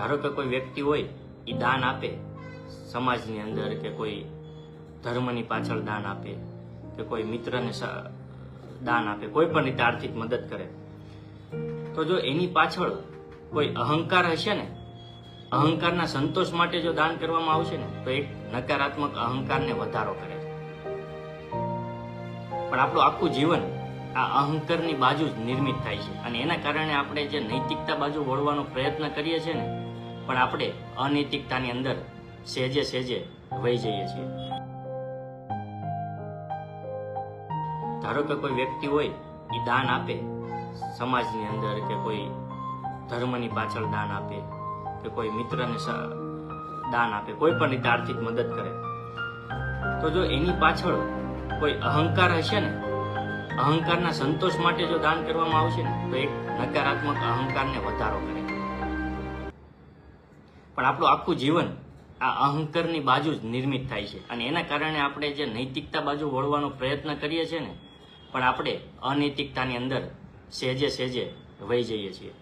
ધારો કે કોઈ વ્યક્તિ હોય એ દાન આપે સમાજની અંદર, કે કોઈ ધર્મની પાછળ દાન આપે, કે કોઈ મિત્રને દાન આપે, કોઈ પણ રીતે આર્થિક મદદ કરે, તો જો એની પાછળ કોઈ અહંકાર હશે ને, અહંકારના સંતોષ માટે જો દાન કરવામાં આવશે ને, તો એક નકારાત્મક અહંકારને વધારો કરે છે. પણ આપણું આખું જીવન આ અહંકારની બાજુ જ નિર્મિત થાય છે, અને એના કારણે આપણે જે નૈતિકતા બાજુ વળવાનો પ્રયત્ન કરીએ છીએ ને, પણ આપણે અનૈતિકતાની અંદર સહેજે સહેજે વહી જઈએ છીએ. ધારો કે કોઈ વ્યક્તિ હોય એ દાન આપે સમાજની અંદર, કે કોઈ ધર્મની પાછળ દાન આપે, કે કોઈ મિત્રને દાન આપે, કોઈ પણ રીતે આર્થિક મદદ કરે, તો જો એની પાછળ કોઈ અહંકાર હશે ને, અહંકારના સંતોષ માટે જો દાન કરવામાં આવશે ને, તો એક નકારાત્મક અહંકારને વધારો કરે છે. પણ આપણું આખું જીવન આ અહંકારની બાજુ જ નિર્મિત થાય છે, અને એના કારણે આપણે જે નૈતિકતા બાજુ વળવાનો પ્રયત્ન કરીએ છીએ ને, પણ આપણે અનૈતિકતાની અંદર સહેજે સહેજે વહી જઈએ છીએ.